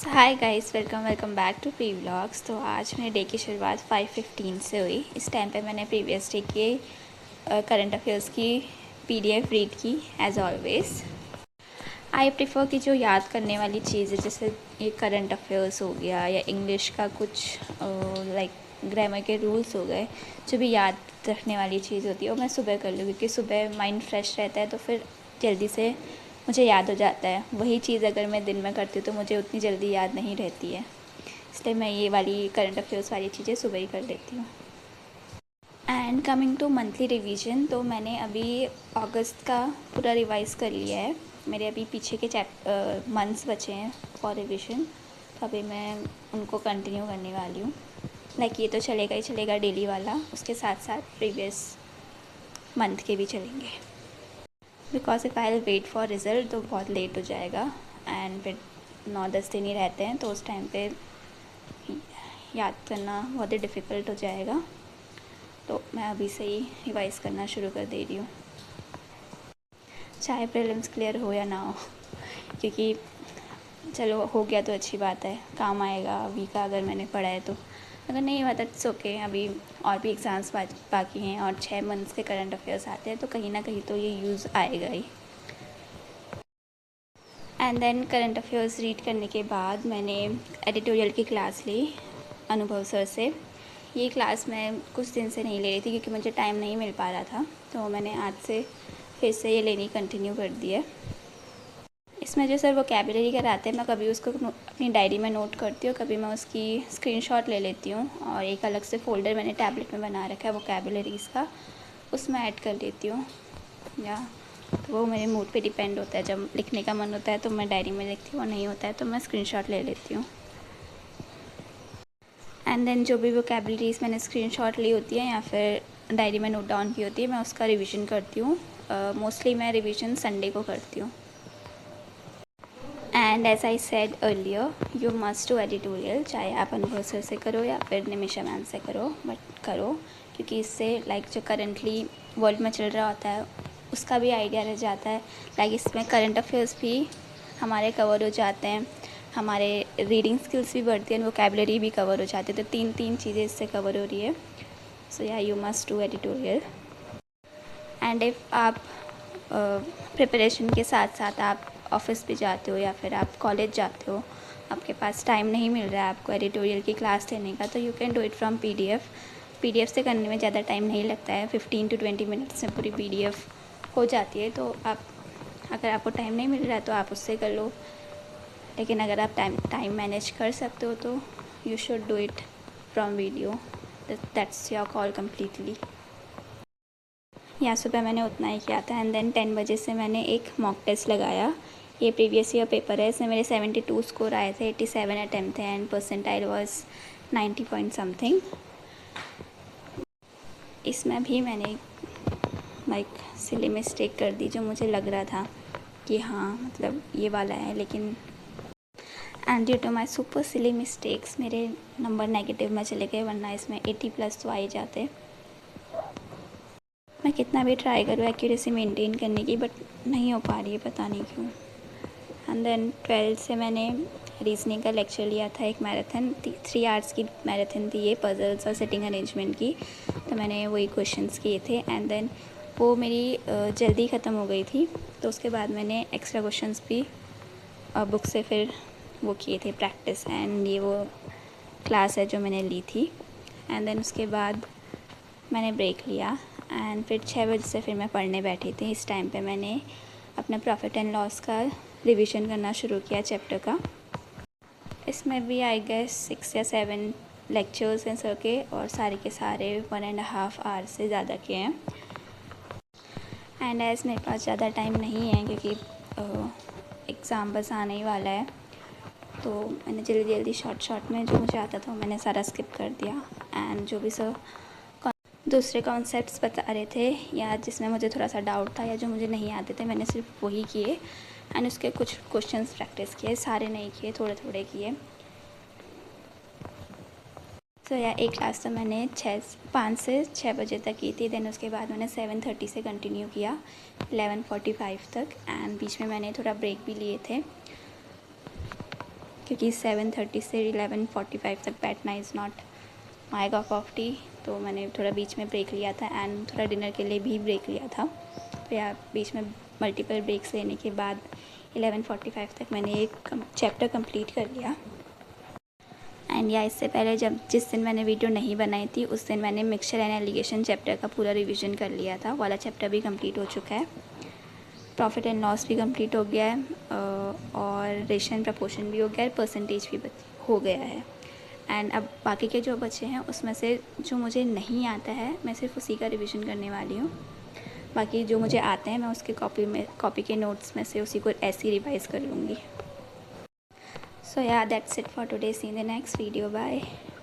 Hi guys, welcome back to pre vlogs. तो आज मेरे डे की शुरुआत 5:15 से हुई। इस टाइम पे मैंने प्रीवियस डे के करंट अफेयर्स की पीडीएफ रीड की एज ऑलवेज। आई प्रेफर कि जो याद करने वाली चीज़ है, जैसे ये करंट अफेयर्स हो गया या इंग्लिश का कुछ लाइक ग्रामर के रूल्स हो गए, जो भी याद रखने वाली चीज़ होती है वो मैं सुबह कर लूँ, क्योंकि सुबह माइंड फ्रेश रहता है तो फिर जल्दी से मुझे याद हो जाता है। वही चीज़ अगर मैं दिन में करती हूँ तो मुझे उतनी जल्दी याद नहीं रहती है, इसलिए मैं ये वाली करंट अफेयर्स वाली चीज़ें सुबह ही कर लेती हूँ। And coming to monthly revision, तो मैंने अभी अगस्त का पूरा रिवाइज़ कर लिया है। मेरे अभी पीछे के मंथ्स बचे हैं फॉर रिवीजन, तो अभी मैं उनको कंटिन्यू करने वाली हूँ। लाइक ये तो चलेगा ही चलेगा डेली वाला, उसके साथ साथ प्रीवियस मंथ के भी चलेंगे, because if I wait for result तो बहुत लेट हो जाएगा एंड फिर 9-10 दिन ही रहते हैं, तो उस टाइम पे याद करना बहुत ही डिफ़िकल्ट हो जाएगा। तो मैं अभी से ही रिवाइज़ करना शुरू कर दे रही हूँ, चाहे प्रीलिम्स क्लियर हो या ना हो, क्योंकि चलो हो गया तो अच्छी बात है, काम आएगा अभी का अगर मैंने पढ़ा है तो। अगर नहीं हुआ तो इट्स ओके, अभी और भी एग्ज़ाम्स बाकी हैं और 6 मंथ्स के करंट अफेयर्स आते हैं, तो कहीं ना कहीं तो ये यूज़ आएगा ही। And then current affairs read करने के बाद मैंने एडिटोरियल की क्लास ली अनुभव सर से। ये क्लास मैं कुछ दिन से नहीं ले रही थी क्योंकि मुझे टाइम नहीं मिल पा रहा था, तो मैंने आज से फिर से ये लेनी कंटिन्यू कर दी है। इसमें जो सर वोकैबुलरी कराते हैं, मैं कभी उसको अपनी डायरी में नोट करती हूँ, कभी मैं उसकी स्क्रीनशॉट ले लेती हूँ और एक अलग से फ़ोल्डर मैंने टैबलेट में बना रखा है वोकैबुलरीज़ का, उसमें ऐड कर लेती हूँ। या तो वो मेरे मूड पे डिपेंड होता है, जब लिखने का मन होता है तो मैं डायरी में लिखती हूँ और नहीं होता है तो मैं स्क्रीनशॉट ले लेती हूँ। एंड देन जो भी वोकैबुलरीज़ मैंने स्क्रीनशॉट ली होती है या फिर डायरी में नोट डाउन की होती है, मैं उसका रिवीजन करती हूँ। मोस्टली मैं रिवीजन संडे को करती हूँ। And as I said earlier, you must do editorial, चाहे आप अनुभव सर से करो या फिर निमिषा मैम से करो, बट करो, क्योंकि इससे लाइक जो करंटली वर्ल्ड में चल रहा होता है उसका भी आइडिया रह जाता है। लाइक इसमें करंट अफेयर्स भी हमारे कवर हो जाते हैं, हमारे रीडिंग स्किल्स भी बढ़ती हैं, वोकैबुलरी भी कवर हो जाती है, तो तीन चीज़ें इससे कवर हो रही है। सो या you must do editorial. And if आप प्रिपरेशन के साथ साथ आप ऑफिस भी जाते हो या फिर आप कॉलेज जाते हो, आपके पास टाइम नहीं मिल रहा है आपको एडिटोरियल की क्लास लेने का, तो you can do it from PDF से करने में ज़्यादा टाइम नहीं लगता है, 15 to 20 मिनट्स में पूरी पीडीएफ हो जाती है। तो आप अगर आपको टाइम नहीं मिल रहा है तो आप उससे कर लो, लेकिन अगर आप टाइम मैनेज कर सकते हो तो you should do it from video. That's your call completely. या सुबह मैंने उतना ही किया था एंड देन 10 बजे से मैंने एक मॉक टेस्ट लगाया। ये प्रीवियस ईयर पेपर है, इसमें मेरे 72 स्कोर आए थे, 87 अटैम्प्ट थे and percentile was 90 point something. इसमें भी मैंने लाइक सिली मिस्टेक कर दी, जो मुझे लग रहा था कि हाँ मतलब ये वाला है, लेकिन and due to my super silly mistakes मेरे नंबर नेगेटिव में चले गए, वरना इसमें 80+ तो आ ही जाते। मैं कितना भी ट्राई करूँ एक्यूरेसी मेंटेन करने की, बट नहीं हो पा रही है, पता नहीं क्यों। एंड देन 12 से मैंने रीजनिंग का लेक्चर लिया था, एक मैराथन 3 आवर्स की मैराथन थी ये, पजल्स और सिटिंग अरेंजमेंट की, तो मैंने वही क्वेश्चंस किए थे। एंड देन वो मेरी जल्दी ख़त्म हो गई थी, तो उसके बाद मैंने एक्स्ट्रा क्वेश्चंस भी बुक से फिर वो किए थे प्रैक्टिस, एंड ये वो क्लास है जो मैंने ली थी। एंड देन उसके बाद मैंने ब्रेक लिया एंड फिर 6 बजे से फिर मैं पढ़ने बैठी थी। इस टाइम पे मैंने अपना प्रॉफिट एंड लॉस का रिवीजन करना शुरू किया चैप्टर का। इसमें भी आई गेस 6 या 7 लेक्चर्स हैं सर के, और सारे के सारे 1.5 आवर से ज़्यादा के हैं। एंड एज मेरे पास ज़्यादा टाइम नहीं है क्योंकि एग्ज़ाम बस आने ही वाला है, तो मैंने जल्दी शॉर्ट में जो मुझे आता था मैंने सारा स्किप कर दिया। एंड जो भी सर दूसरे कॉन्सेप्ट्स बता रहे थे या जिसमें मुझे थोड़ा सा डाउट था या जो मुझे नहीं आते थे, मैंने सिर्फ वही किए एंड उसके कुछ क्वेश्चंस प्रैक्टिस किए, सारे नहीं किए, थोड़े किए। तो या एक क्लास तो मैंने 5 से 6 बजे तक की थी, देन उसके बाद मैंने 7:30 से कंटिन्यू किया 11:45 तक, एंड बीच में मैंने थोड़ा ब्रेक भी लिए थे। क्योंकि 7:30 से 11:45 तक बैठना is not my cup of T. तो मैंने थोड़ा बीच में ब्रेक लिया था एंड थोड़ा डिनर के लिए भी ब्रेक लिया था। तो यार बीच में मल्टीपल ब्रेक्स लेने के बाद 11:45 तक मैंने एक चैप्टर कंप्लीट कर लिया। एंड या इससे पहले जिस दिन मैंने वीडियो नहीं बनाई थी उस दिन मैंने मिक्सचर एंड एलिगेशन चैप्टर का पूरा रिवीजन कर लिया था। वाला चैप्टर भी कंप्लीट हो चुका है, प्रॉफिट एंड लॉस भी कंप्लीट हो गया है, और रेशियो एंड प्रपोर्शन भी हो गया है, परसेंटेज भी हो गया है। एंड अब बाकी के जो बचे हैं उसमें से जो मुझे नहीं आता है मैं सिर्फ उसी का रिवीजन करने वाली हूँ। बाकी जो मुझे आते हैं मैं उसके कॉपी के नोट्स में से उसी को ऐसे ही रिवाइज़ कर लूँगी। So yeah, that's it for today. See you in the next video. Bye.